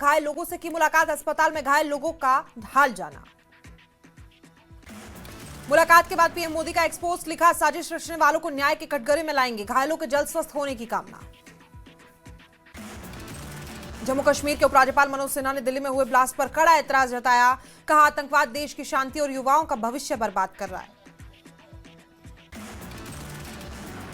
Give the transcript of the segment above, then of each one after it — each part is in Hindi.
घायल लोगों से की मुलाकात, अस्पताल में घायल लोगों का हाल जाना। मुलाकात के बाद पीएम मोदी का एक्सपोस्ट लिखा, साजिश रचने वालों को न्याय के कटघरे में लाएंगे, घायलों के जल्द स्वस्थ होने की कामना। जम्मू कश्मीर के उपराज्यपाल मनोज सिन्हा ने दिल्ली में हुए ब्लास्ट पर कड़ा ऐतराज जताया, कहा आतंकवाद देश की शांति और युवाओं का भविष्य बर्बाद कर रहा है।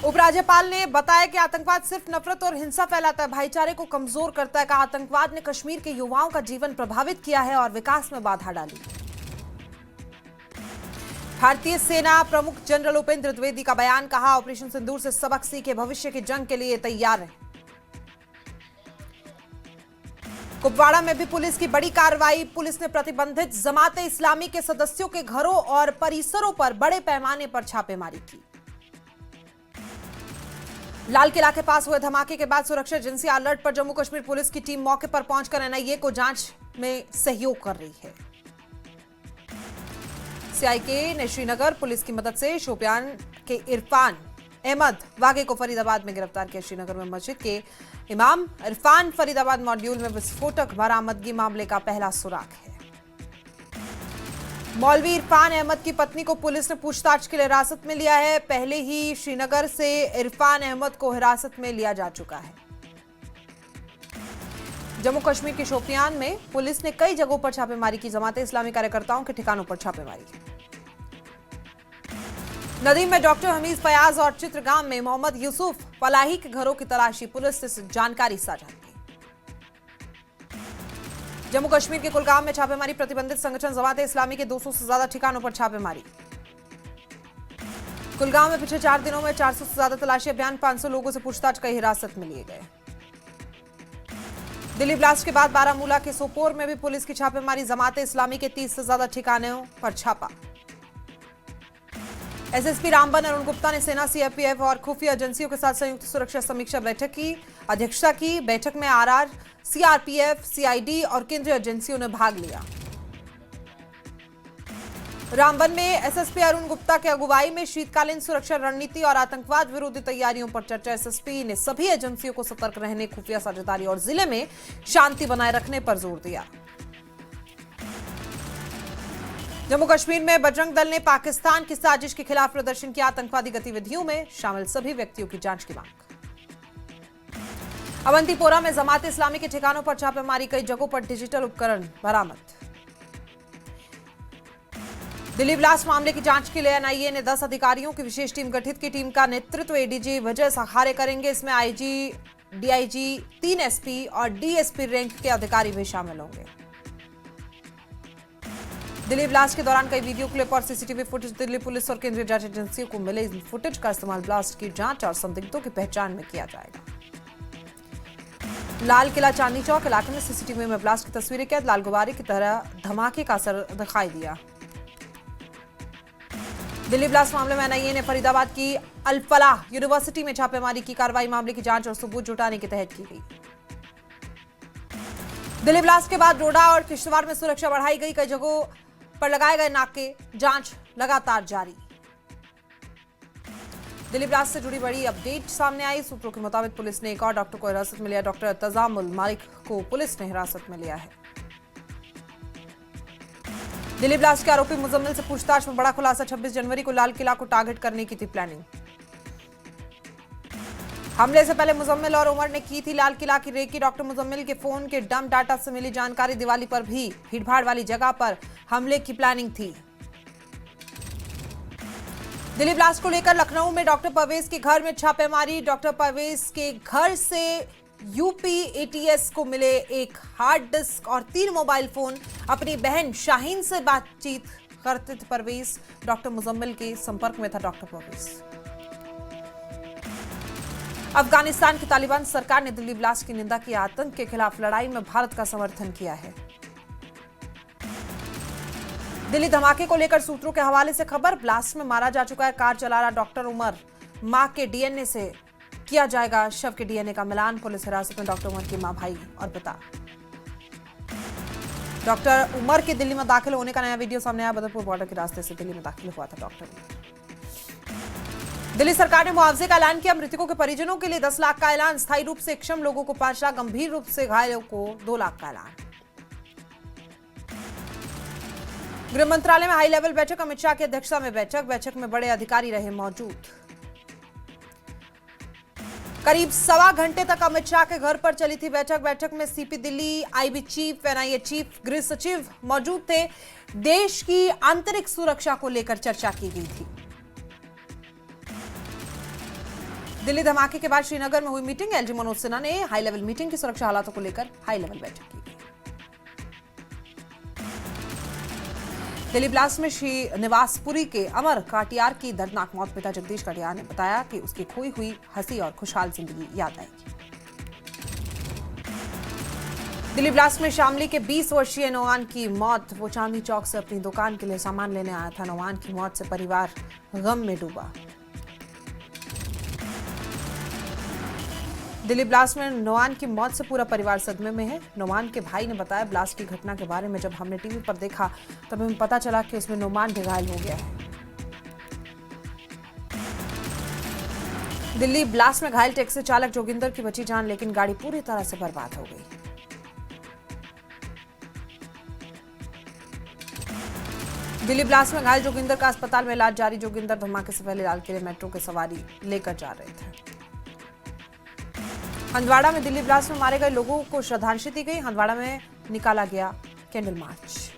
उपराज्यपाल ने बताया कि आतंकवाद सिर्फ नफरत और हिंसा फैलाता है, भाईचारे को कमजोर करता है। कहा आतंकवाद ने कश्मीर के युवाओं का जीवन प्रभावित किया है और विकास में बाधा डाली। भारतीय सेना प्रमुख जनरल उपेंद्र द्विवेदी का बयान, कहा ऑपरेशन सिंदूर से सबक सीखे, भविष्य की जंग के लिए तैयार है। कुपवाड़ा में भी पुलिस की बड़ी कार्रवाई, पुलिस ने प्रतिबंधित जमाते इस्लामी के सदस्यों के घरों और परिसरों पर बड़े पैमाने पर छापेमारी की। लाल किला के पास हुए धमाके के बाद सुरक्षा एजेंसी अलर्ट पर, जम्मू कश्मीर पुलिस की टीम मौके पर पहुंचकर एनआईए को जांच में सहयोग कर रही है। सीआईके ने श्रीनगर पुलिस की मदद से शोपियान के इरफान अहमद वागे को फरीदाबाद में गिरफ्तार किया। श्रीनगर में मस्जिद के इमाम इरफान फरीदाबाद मॉड्यूल में विस्फोटक बरामदगी मामले का पहला सुराग है। मौलवी इरफान अहमद की पत्नी को पुलिस ने पूछताछ के लिए हिरासत में लिया है। पहले ही श्रीनगर से इरफान अहमद को हिरासत में लिया जा चुका है। जम्मू कश्मीर के शोपियान में पुलिस ने कई जगहों पर छापेमारी की, जमाते इस्लामी कार्यकर्ताओं के ठिकानों पर छापेमारी की। नदीम में डॉक्टर हमीद फयाज और चित्रगाम में मोहम्मद यूसुफ फलाही के घरों की तलाशी, पुलिस से जानकारी साझा की। जम्मू कश्मीर के कुलगाम में छापेमारी, प्रतिबंधित संगठन जमाते इस्लामी के 200 से ज्यादा ठिकानों पर छापेमारी। कुलगाम में पिछले 4 दिनों में 400 से ज्यादा तलाशी अभियान, 500 लोगों से पूछताछ कर हिरासत में लिए गए। दिल्ली ब्लास्ट के बाद बारामूला के सोपोर में भी पुलिस की छापेमारी, जमाते इस्लामी के 30 से ज्यादा ठिकानों पर छापा। एसएसपी रामबन अरुण गुप्ता ने सेना, सीआरपीएफ और खुफिया एजेंसियों के साथ संयुक्त सुरक्षा समीक्षा बैठक की अध्यक्षता की। बैठक में आरआर, सीआरपीएफ, सीआईडी और केंद्रीय एजेंसियों ने भाग लिया। रामबन में एसएसपी अरुण गुप्ता के अगुवाई में शीतकालीन सुरक्षा रणनीति और आतंकवाद विरोधी तैयारियों पर चर्चा। एसएसपी ने सभी एजेंसियों को सतर्क रहने, खुफिया साझेदारी और जिले में शांति बनाए रखने पर जोर दिया। जम्मू कश्मीर में बजरंग दल ने पाकिस्तान की साजिश के खिलाफ प्रदर्शन किया, आतंकवादी गतिविधियों में शामिल सभी व्यक्तियों की जांच की मांग। अवंतीपोरा में जमात इस्लामी के ठिकानों पर छापेमारी, कई जगहों पर डिजिटल उपकरण बरामद। दिल्ली ब्लास्ट मामले की जांच के लिए एनआईए ने 10 अधिकारियों की विशेष टीम गठित की। टीम का नेतृत्व एडीजी विजय सहारे करेंगे। इसमें आईजी, डीआईजी, 3 एसपी और डीएसपी रैंक के अधिकारी भी शामिल होंगे। दिल्ली ब्लास्ट के दौरान कई वीडियो क्लिप और सीसीटीवी फुटेज दिल्ली पुलिस और केंद्रीय जांच एजेंसियों को मिले। इन फुटेज का इस्तेमाल ब्लास्ट की जांच और संदिग्धों की पहचान में किया जाएगा। लाल किला चांदनी चौक इलाके में सीसीटीवी में ब्लास्ट की तस्वीरें कैद, लाल गुब्बारे की तरह धमाके का असर दिखाई दिया। दिल्ली ब्लास्ट मामले में एनआईए ने फरीदाबाद की अल फलाह यूनिवर्सिटी में छापेमारी की। कार्रवाई मामले की जांच और सबूत जुटाने के तहत की गई। दिल्ली ब्लास्ट के बाद डोडा और किश्तवाड़ में सुरक्षा बढ़ाई गई, कई जगहों पर लगाए गए नाके, जांच लगातार जारी। दिल्ली ब्लास्ट से जुड़ी बड़ी अपडेट सामने आई। सूत्रों के मुताबिक पुलिस ने एक और डॉक्टर को हिरासत में लिया। डॉक्टर तजामुल मालिक को पुलिस ने हिरासत में लिया है। दिल्ली ब्लास्ट के आरोपी मुजम्मिल से पूछताछ में बड़ा खुलासा, 26 जनवरी को लाल किला को टारगेट करने की थी प्लानिंग। हमले से पहले मुजम्मिल और उमर ने की थी लाल किला की रेकी। डॉक्टर मुजम्मिल के फोन के डंप डाटा से मिली जानकारी, दिवाली पर भी भीड़भाड़ वाली जगह पर हमले की प्लानिंग थी। दिल्ली ब्लास्ट को लेकर लखनऊ में डॉक्टर परवेज के घर में छापेमारी। डॉक्टर परवेज के घर से यूपी एटीएस को मिले एक हार्ड डिस्क और 3 मोबाइल फोन। अपनी बहन शाहीन से बातचीत करते थे परवेज। डॉक्टर मुजम्मिल के संपर्क में था डॉक्टर परवेज। अफगानिस्तान की तालिबान सरकार ने दिल्ली ब्लास्ट की निंदा की। आतंक के खिलाफ लड़ाई में भारत का समर्थन किया है। दिल्ली धमाके को लेकर सूत्रों के हवाले से खबर, ब्लास्ट में मारा जा चुका है कार चला रहा डॉक्टर उमर। मां के डीएनए से किया जाएगा शव के डीएनए का मिलान। पुलिस हिरासत में डॉक्टर उमर की मां, भाई और पिता। डॉक्टर उमर के दिल्ली में दाखिल होने का नया वीडियो सामने आया। बदरपुर बॉर्डर के रास्ते से दिल्ली में दाखिल हुआ था डॉक्टर। दिल्ली सरकार ने मुआवजे का ऐलान किया। मृतकों के परिजनों के लिए 10 लाख का ऐलान। स्थायी रूप से अक्षम लोगों को 5 लाख, गंभीर रूप से घायलों को 2 लाख का ऐलान। गृह मंत्रालय में हाई लेवल बैठक। अमित शाह की अध्यक्षता में बैठक में बड़े अधिकारी रहे मौजूद। करीब 1.25 घंटे तक अमित शाह के घर पर चली थी बैठक में CP Delhi, IB chief, NIA chief, गृह सचिव मौजूद थे। देश की आंतरिक सुरक्षा को लेकर चर्चा की गई थी। दिल्ली धमाके के बाद श्रीनगर में हुई मीटिंग। एलजी मनोज सिन्हा ने हाई लेवल मीटिंग की सुरक्षा हालातों को लेकर हाई लेवल बैठक की। दिल्ली ब्लास्ट में श्रीनिवासपुरी के अमर काटियार की दर्दनाक मौत। पिता जगदीश काटियार ने बताया कि उसकी खोई हुई हंसी और खुशहाल जिंदगी याद आएगी। दिल्ली ब्लास्ट में शामली के 20 वर्षीय नौआन की मौत। वो चांदनी चौक से अपनी दुकान के लिए सामान लेने आया था। नौआन की मौत से परिवार गम में डूबा। दिल्ली ब्लास्ट में नौआन की मौत से पूरा परिवार सदमे में है। नौआन के भाई ने बताया, ब्लास्ट की घटना के बारे में जब हमने टीवी पर देखा तब हमें पता चला कि उसमें नौमान भी घायल हो गया है। दिल्ली ब्लास्ट में घायल टैक्सी चालक जोगिंदर की बची जान, लेकिन गाड़ी पूरी तरह से बर्बाद हो गई। दिल्ली ब्लास्ट में घायल जोगिंदर का अस्पताल में इलाज जारी। जोगिंदर धमाके से पहले लाल किले मेट्रो की सवारी लेकर जा रहे थे। हंदवाड़ा में दिल्ली ब्लास्ट में मारे गए लोगों को श्रद्धांजलि दी गई। हंदवाड़ा में निकाला गया कैंडल मार्च।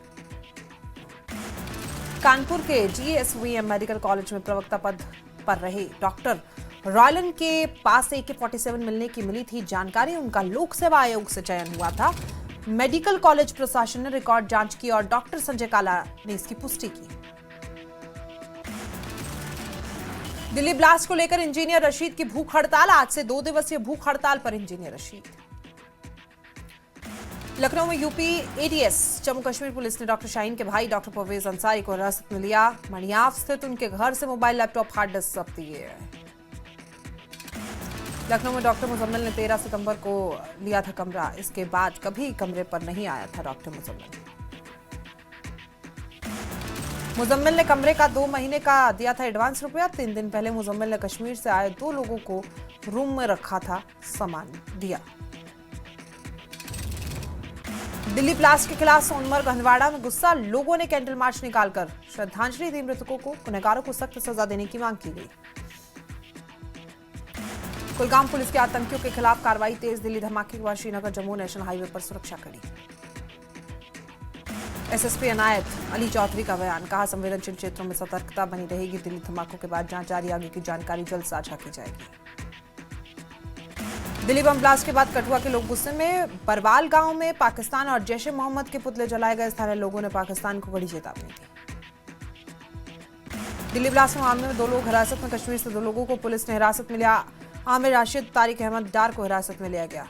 कानपुर के जीएसवीएम मेडिकल कॉलेज में प्रवक्ता पद पर रहे डॉक्टर रॉयलन के पास AK-47 मिलने की मिली थी जानकारी। उनका लोक सेवा आयोग से चयन हुआ था। मेडिकल कॉलेज प्रशासन ने रिकॉर्ड जांच की और डॉक्टर संजय काला ने इसकी पुष्टि की। दिल्ली ब्लास्ट को लेकर इंजीनियर रशीद की भूख हड़ताल। आज से 2 दिवसीय भूख हड़ताल पर इंजीनियर रशीद। लखनऊ में UP ATS Jammu Kashmir police ने डॉक्टर शाहीन के भाई डॉक्टर परवेज अंसारी को हिरासत में लिया। मणियाव स्थित उनके घर से मोबाइल, लैपटॉप, हार्ड डिस्क जब्त किए। लखनऊ में डॉक्टर मुजम्मिल ने 13 सितंबर को लिया था कमरा। इसके बाद कभी कमरे पर नहीं आया था डॉक्टर मुजम्मिल। मुजम्मिल ने कमरे का 2 महीने का दिया था एडवांस रुपया। 3 दिन पहले मुजम्मिल ने कश्मीर से आए 2 लोगों को रूम में रखा था, सामान दिया। दिल्ली ब्लास्ट के खिलाफ सोनमर्ग हंदवाड़ा में गुस्सा। लोगों ने कैंडल मार्च निकालकर श्रद्धांजलि दी। मृतकों को, गुनहगारों को सख्त सजा देने की मांग की गई। कुलगाम पुलिस के आतंकियों के खिलाफ कार्रवाई तेज। दिल्ली धमाके के बाद श्रीनगर जम्मू नेशनल हाईवे पर सुरक्षा कड़ी। एसएसपी अनायत अली चौधरी का बयान। कहा, संवेदनशील क्षेत्रों में सतर्कता बनी रहेगी। दिल्ली धमाकों के बाद जांच जारी, आगे की जानकारी जल्द साझा की जाएगी। दिल्ली बम ब्लास्ट के बाद कठुआ के लोग गुस्से में। बरवाल गांव में पाकिस्तान और जैश ए मोहम्मद के पुतले जलाए गए। स्थानीय लोगों ने पाकिस्तान को बड़ी चेतावनी दी। दिल्ली ब्लास्ट मामले में 2 लोग हिरासत में। कश्मीर से 2 लोगों को पुलिस ने हिरासत में लिया। आमिर राशिद, तारिक अहमद डार को हिरासत में लिया गया।